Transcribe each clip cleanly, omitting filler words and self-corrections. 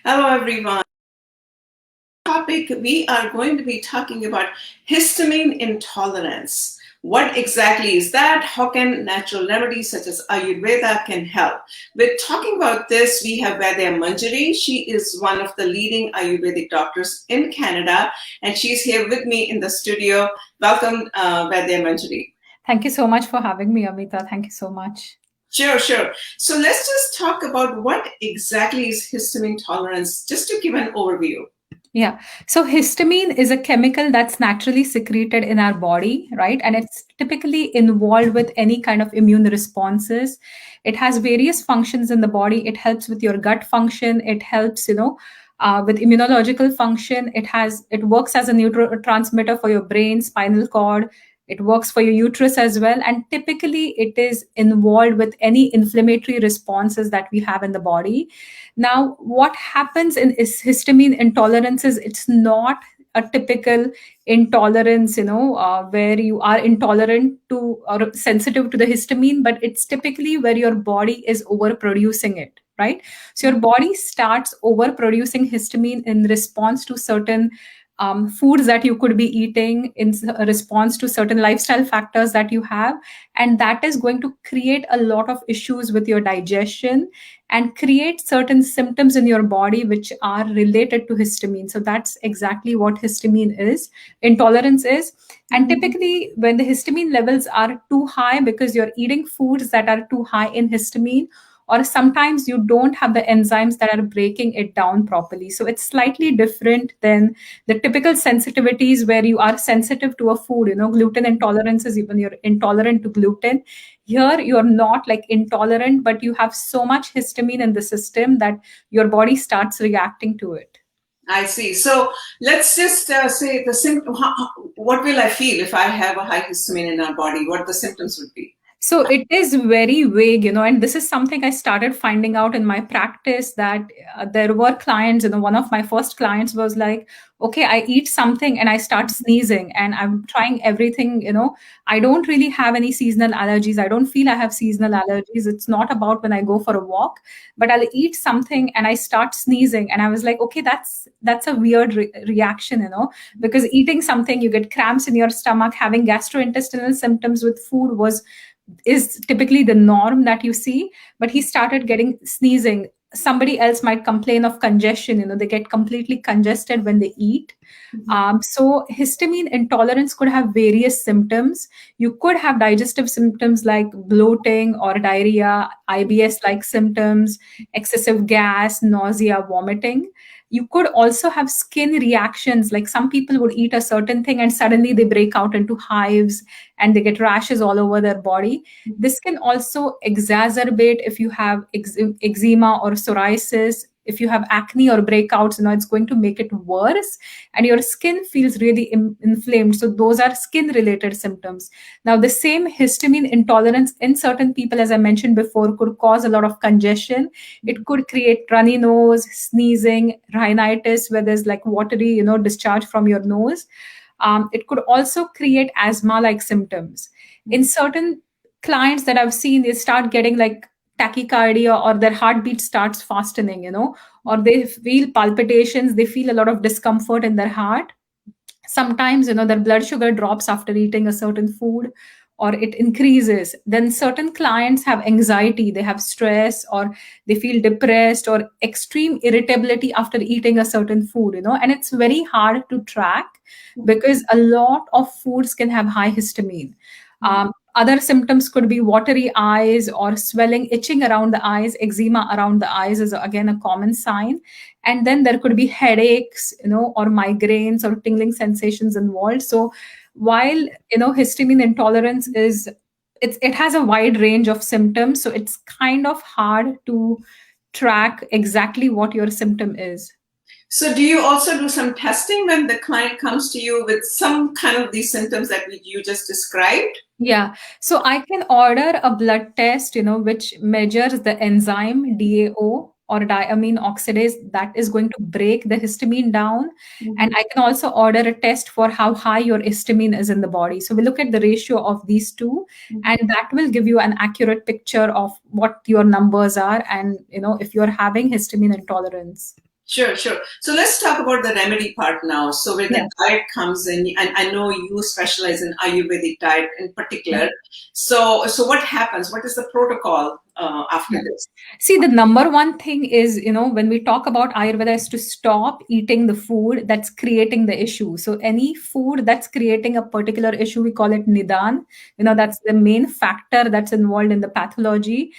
Hello, everyone. Topic we are going to be talking about histamine intolerance. What exactly is that? How can natural remedies such as Ayurveda can help? With talking about this, we have Vaidya Manjiri. She is one of the leading Ayurvedic doctors in Canada, and she's here with me in the studio. Welcome, Vaidya Manjiri. Thank you so much for having me, Amita. Thank you so much. Sure, sure. So let's just talk about what exactly is histamine tolerance, just to give an overview. Yeah. So histamine is a chemical that's naturally secreted in our body, right? And it's typically involved with any kind of immune responses. It has various functions in the body. It helps with your gut function. It helps, with immunological function. It works as a neurotransmitter for your brain, spinal cord. It works for your uterus as well. And typically it is involved with any inflammatory responses that we have in the body. Now, what happens in histamine intolerance is it's not a typical intolerance, where you are intolerant to or sensitive to the histamine, but it's typically where your body is overproducing it, right? So your body starts overproducing histamine in response to certain foods that you could be eating, in response to certain lifestyle factors that you have, and that is going to create a lot of issues with your digestion and create certain symptoms in your body which are related to histamine. So that's exactly what histamine is, intolerance is. And typically, when the histamine levels are too high because you're eating foods that are too high in histamine, or sometimes you don't have the enzymes that are breaking it down properly. So it's slightly different than the typical sensitivities where you are sensitive to a food. Gluten intolerance is even you're intolerant to gluten. Here you're not like intolerant, but you have so much histamine in the system that your body starts reacting to it. I see. So let's just say the symptom. What will I feel if I have a high histamine in our body? What the symptoms would be? So it is very vague, and this is something I started finding out in my practice, that there were clients, one of my first clients was like, okay, I eat something and I start sneezing and I'm trying everything, I don't really have any seasonal allergies. I don't feel I have seasonal allergies. It's not about when I go for a walk, but I'll eat something and I start sneezing. And I was like, okay, that's a weird reaction, because eating something, you get cramps in your stomach. Having gastrointestinal symptoms with food is typically the norm that you see, but he started getting sneezing. Somebody else might complain of congestion, they get completely congested when they eat. So histamine intolerance could have various symptoms. You could have digestive symptoms like bloating or diarrhea, IBS like symptoms, excessive gas, nausea, vomiting. You could also have skin reactions, like some people would eat a certain thing and suddenly they break out into hives and they get rashes all over their body. This can also exacerbate if you have eczema or psoriasis. If you have acne or breakouts, it's going to make it worse, and your skin feels really inflamed. So those are skin related symptoms. Now, the same histamine intolerance in certain people, as I mentioned before, could cause a lot of congestion. It could create runny nose, sneezing, rhinitis, where there's like watery, discharge from your nose. It could also create asthma like symptoms. In certain clients that I've seen, they start getting like tachycardia, or their heartbeat starts fastening, or they feel palpitations, they feel a lot of discomfort in their heart. Sometimes, their blood sugar drops after eating a certain food, or it increases. Then certain clients have anxiety, they have stress, or they feel depressed or extreme irritability after eating a certain food, and it's very hard to track because a lot of foods can have high histamine. Other symptoms could be watery eyes or swelling, itching around the eyes. Eczema around the eyes is again a common sign. And then there could be headaches, or migraines or tingling sensations involved. So while, histamine intolerance it has a wide range of symptoms, so it's kind of hard to track exactly what your symptom is. So do you also do some testing when the client comes to you with some kind of these symptoms that you just described? Yeah. So I can order a blood test, which measures the enzyme DAO, or diamine oxidase, that is going to break the histamine down. And I can also order a test for how high your histamine is in the body. So we look at the ratio of these two, and that will give you an accurate picture of what your numbers are and, if you're having histamine intolerance. Sure, sure. So let's talk about the remedy part now. So where Yeah. the diet comes in, and I know you specialize in Ayurvedic diet in particular. So what happens? What is the protocol after Yeah. this? See, the number one thing is, when we talk about Ayurveda, is to stop eating the food that's creating the issue. So, any food that's creating a particular issue, we call it Nidan. That's the main factor that's involved in the pathology.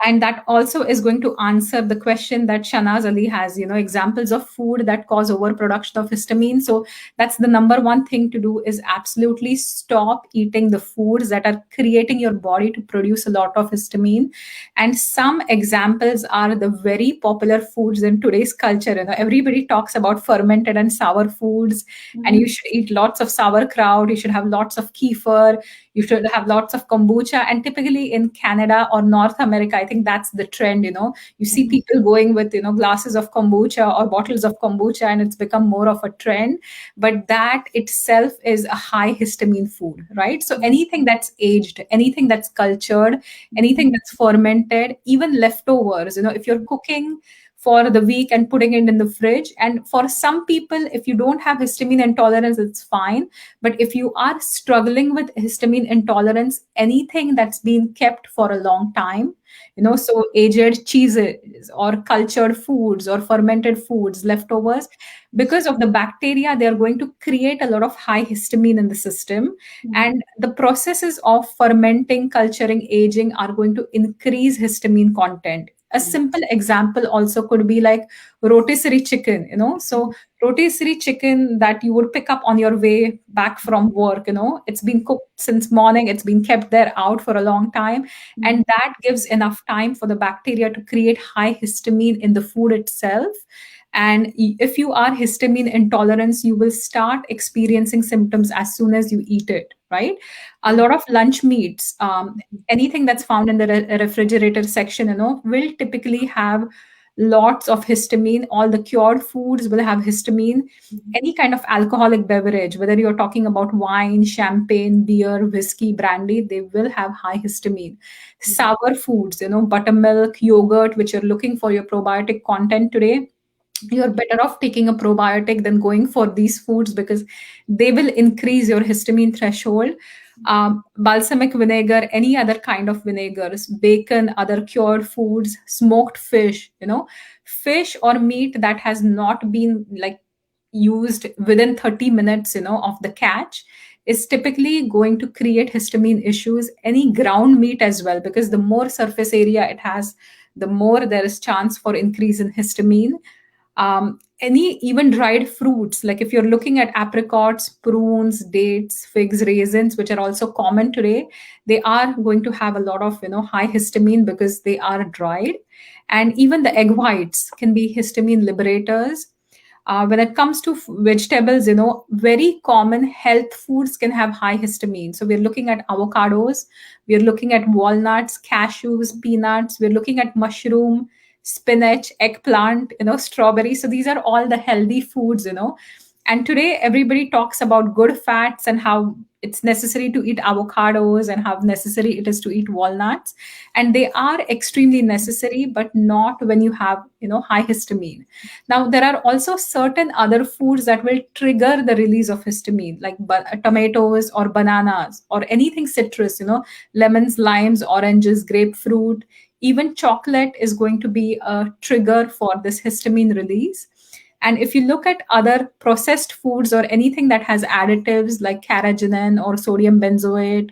And that also is going to answer the question that Shanaz Ali has, examples of food that cause overproduction of histamine. So, that's the number one thing to do is absolutely stop eating the foods that are creating your body to produce a lot of histamine. And some examples are the very popular foods in today's culture. Everybody talks about fermented and sour foods, and you should eat lots of sauerkraut, you should have lots of kefir, you should have lots of kombucha. And typically in Canada or North America, I think that's the trend. You see people going with glasses of kombucha or bottles of kombucha, and it's become more of a trend. But that itself is a high histamine food, right? So anything that's aged, anything that's cultured, anything that's fermented, even leftovers, if you're cooking for the week and putting it in the fridge. And for some people, if you don't have histamine intolerance, it's fine. But if you are struggling with histamine intolerance, anything that's been kept for a long time, so aged cheeses or cultured foods or fermented foods, leftovers, because of the bacteria, they are going to create a lot of high histamine in the system. And the processes of fermenting, culturing, aging are going to increase histamine content. A simple example also could be like rotisserie chicken. So rotisserie chicken that you would pick up on your way back from work, it's been cooked since morning, it's been kept there out for a long time, and that gives enough time for the bacteria to create high histamine in the food itself. And if you are histamine intolerance, you will start experiencing symptoms as soon as you eat it, right? A lot of lunch meats, anything that's found in the refrigerator section, will typically have lots of histamine. All the cured foods will have histamine. Any kind of alcoholic beverage, whether you're talking about wine, champagne, beer, whiskey, brandy, they will have high histamine. Sour foods, buttermilk, yogurt, which you're looking for your probiotic content today, you're better off taking a probiotic than going for these foods, because they will increase your histamine threshold. Balsamic vinegar, any other kind of vinegars, bacon, other cured foods, smoked fish, fish or meat that has not been like used within 30 minutes, of the catch, is typically going to create histamine issues. Any ground meat as well, because the more surface area it has, the more there is chance for increase in histamine. Any even dried fruits, like if you're looking at apricots, prunes, dates, figs, raisins, which are also common today, they are going to have a lot of high histamine because they are dried. And even the egg whites can be histamine liberators. When it comes to vegetables, very common health foods can have high histamine. So we're looking at avocados, we're looking at walnuts, cashews, peanuts, we're looking at mushroom, spinach, eggplant, strawberry. So these are all the healthy foods. And today everybody talks about good fats and how it's necessary to eat avocados and how necessary it is to eat walnuts. And they are extremely necessary, but not when you have, high histamine. Now, there are also certain other foods that will trigger the release of histamine, like tomatoes or bananas or anything citrus, lemons, limes, oranges, grapefruit. Even chocolate is going to be a trigger for this histamine release. And if you look at other processed foods or anything that has additives like carrageenan or sodium benzoate,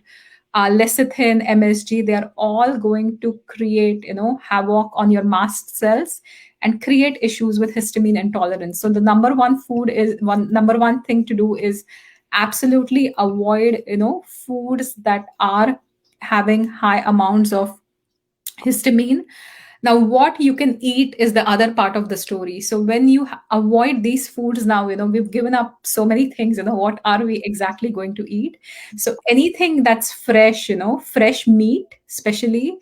lecithin, MSG, they are all going to create, havoc on your mast cells and create issues with histamine intolerance. So the number one thing to do is absolutely avoid, foods that are having high amounts of histamine. Now, what you can eat is the other part of the story. So when you avoid these foods, now we've given up so many things. What are we exactly going to eat? So anything that's fresh, fresh meat, especially,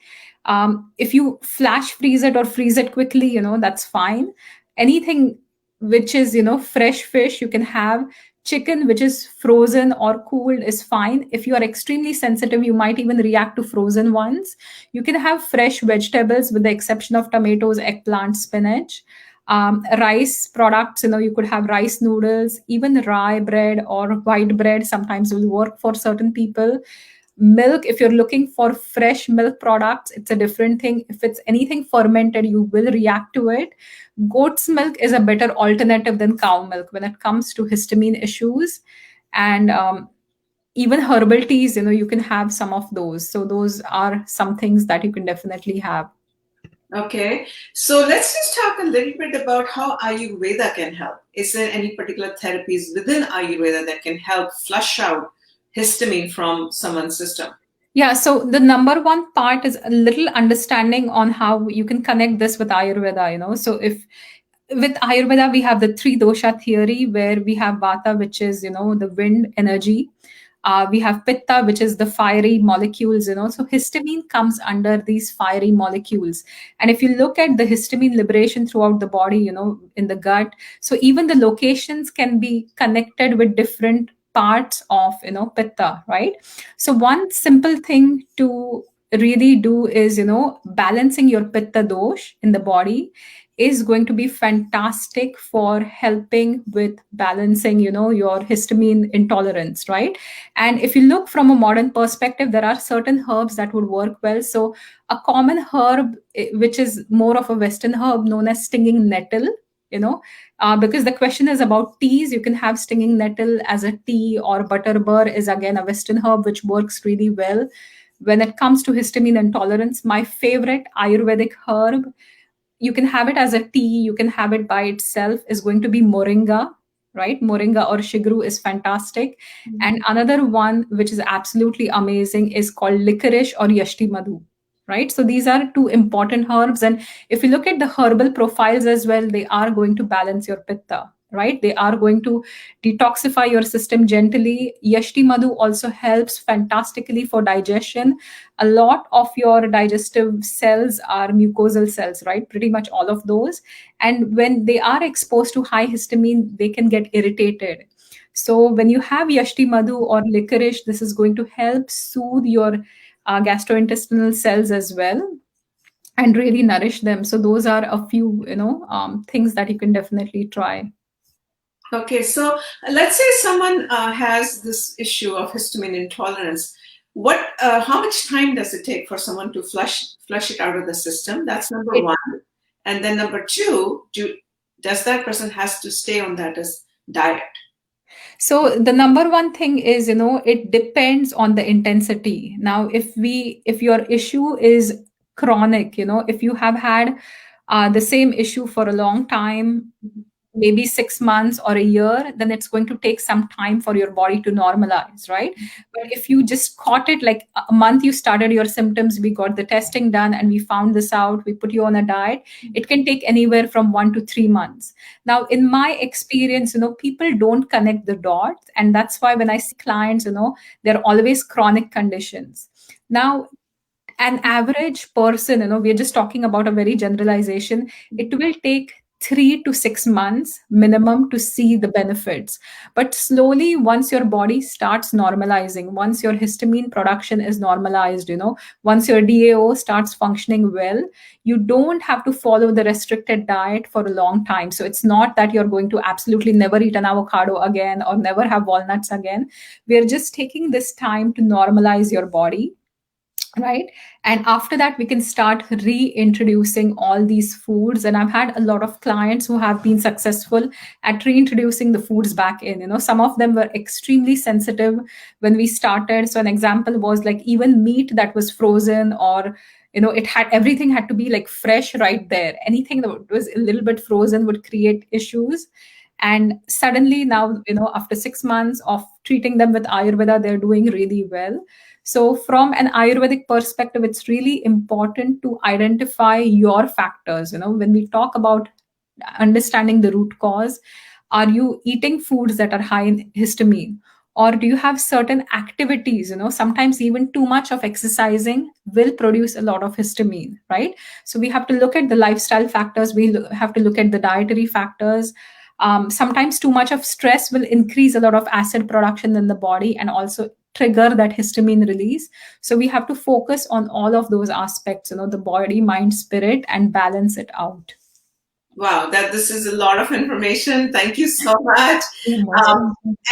if you flash freeze it or freeze it quickly, that's fine. Anything which is fresh fish, you can have. Chicken which is frozen or cooled is fine. If you are extremely sensitive, you might even react to frozen ones. You can have fresh vegetables with the exception of tomatoes, eggplant, spinach. Rice products, you could have rice noodles, even rye bread or white bread sometimes will work for certain people. Milk, if you're looking for fresh milk products, it's a different thing. If it's anything fermented, you will react to it. Goat's milk is a better alternative than cow milk when it comes to histamine issues. And even herbal teas, you can have some of those. So those are some things that you can definitely have. Okay, so let's just talk a little bit about how Ayurveda can help. Is there any particular therapies within Ayurveda that can help flush out histamine from someone's system? Yeah, so the number one part is a little understanding on how you can connect this with Ayurveda. So if with Ayurveda, we have the three dosha theory where we have Vata, which is, the wind energy. We have Pitta, which is the fiery molecules. So histamine comes under these fiery molecules. And if you look at the histamine liberation throughout the body, in the gut, so even the locations can be connected with different parts of, Pitta, right? So one simple thing to really do is, balancing your Pitta dosh in the body is going to be fantastic for helping with balancing, your histamine intolerance, right? And if you look from a modern perspective, there are certain herbs that would work well. So a common herb, which is more of a Western herb known as stinging nettle, because the question is about teas, you can have stinging nettle as a tea, or butterbur is again a Western herb which works really well. When it comes to histamine intolerance, my favorite Ayurvedic herb, you can have it as a tea, you can have it by itself, is going to be moringa, right? Moringa or shigru is fantastic. And another one which is absolutely amazing is called licorice or yashti madhu, right? So these are two important herbs, and if you look at the herbal profiles as well, they are going to balance your pitta, right? They are going to detoxify your system gently. Yashti madhu also helps fantastically for digestion. A lot of your digestive cells are mucosal cells, right? Pretty much all of those. And when they are exposed to high histamine, they can get irritated. So when you have yashti madhu or licorice, this is going to help soothe your gastrointestinal cells as well and really nourish them. So those are a few, things that you can definitely try. Okay, so let's say someone has this issue of histamine intolerance. How much time does it take for someone to flush it out of the system? That's number one. And then number two, does that person has to stay on that as diet? So the number one thing is, it depends on the intensity. Now, if your issue is chronic, if you have had the same issue for a long time, maybe 6 months or a year, then it's going to take some time for your body to normalize, right? But if you just caught it like a month, you started your symptoms, we got the testing done and we found this out, we put you on a diet, it can take anywhere from 1 to 3 months. Now, in my experience, people don't connect the dots. And that's why when I see clients, they're always chronic conditions. Now, an average person, we're just talking about a very generalization, it will take 3 to 6 months minimum to see the benefits. But slowly, once your body starts normalizing, once your histamine production is normalized, once your DAO starts functioning well, you don't have to follow the restricted diet for a long time. So it's not that you're going to absolutely never eat an avocado again or never have walnuts again. We're just taking this time to normalize your body, right? And after that, we can start reintroducing all these foods. And I've had a lot of clients who have been successful at reintroducing the foods back in. Some of them were extremely sensitive when we started. So an example was like even meat that was frozen, or it had, everything had to be like fresh right there. Anything that was a little bit frozen would create issues. And suddenly now, after 6 months of treating them with Ayurveda, they're doing really well. So from an Ayurvedic perspective, it's really important to identify your factors. When we talk about understanding the root cause, are you eating foods that are high in histamine? Or do you have certain activities? Sometimes even too much of exercising will produce a lot of histamine, right? So we have to look at the lifestyle factors. Have to look at the dietary factors. Sometimes too much of stress will increase a lot of acid production in the body and also trigger that histamine release. So we have to focus on all of those aspects, the body, mind, spirit, and balance it out. Wow, this is a lot of information. Thank you so much.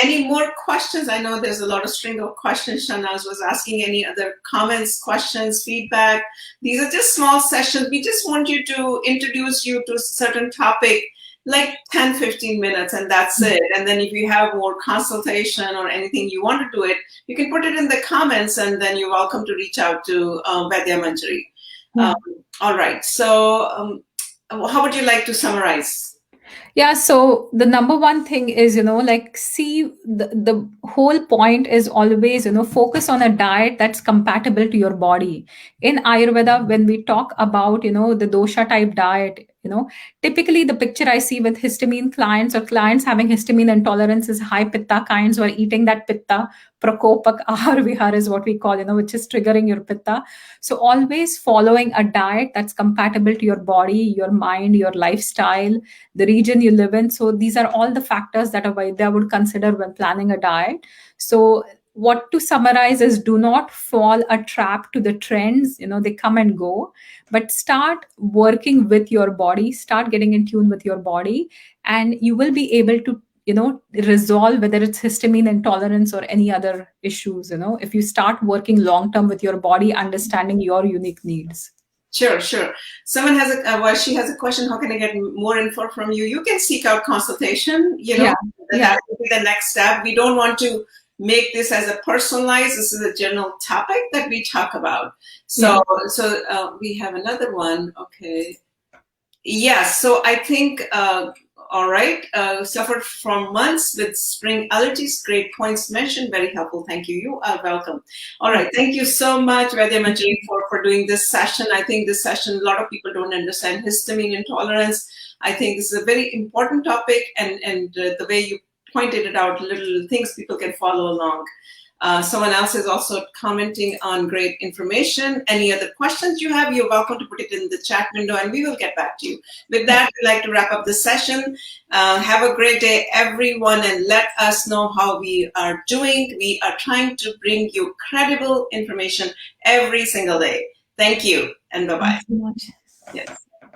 Any more questions? I know there's a lot of string of questions. Shanaz was asking. Any other comments, questions, feedback? These are just small sessions. We just want you to introduce you to a certain topic, like 10, 15 minutes, and that's it. And then if you have more consultation or anything you want to do it, you can put it in the comments, and then you're welcome to reach out to Vaidya Manjiri. All right. So how would you like to summarize? Yeah, so the number one thing is, like, see, the whole point is always, focus on a diet that's compatible to your body. In Ayurveda, when we talk about, the dosha type diet, typically the picture I see with histamine clients or clients having histamine intolerance is high pitta kinds who are eating that pitta. Prakopak ahar vihar is what we call, which is triggering your pitta. So always following a diet that's compatible to your body, your mind, your lifestyle, the region you live in. So these are all the factors that a Vaidya would consider when planning a diet. So what to summarize is, do not fall a trap to the trends. They come and go, but start working with your body, start getting in tune with your body, and you will be able to resolve whether it's histamine intolerance or any other issues, if you start working long term with your body, understanding your unique needs. Sure. Someone has she has a question. How can I get more info from you? You can seek out consultation. That will be the next step. We don't want to make this as a personalized. This is a general topic that we talk about. So we have another one. Okay. Yes. So I think. All right. Suffered from months with spring allergies. Great points mentioned. Very helpful. Thank you. You are welcome. All right. Thank you so much, Vaidya Manjiri, for doing this session. I think this session, a lot of people don't understand histamine intolerance. I think this is a very important topic, and the way you pointed it out, little things people can follow along. Someone else is also commenting on great information. Any other questions you have, you're welcome to put it in the chat window and we will get back to you. With that, we'd like to wrap up the session. Have a great day, everyone, and let us know how we are doing. We are trying to bring you credible information every single day. Thank you, and bye-bye. Thank you so much. Yes.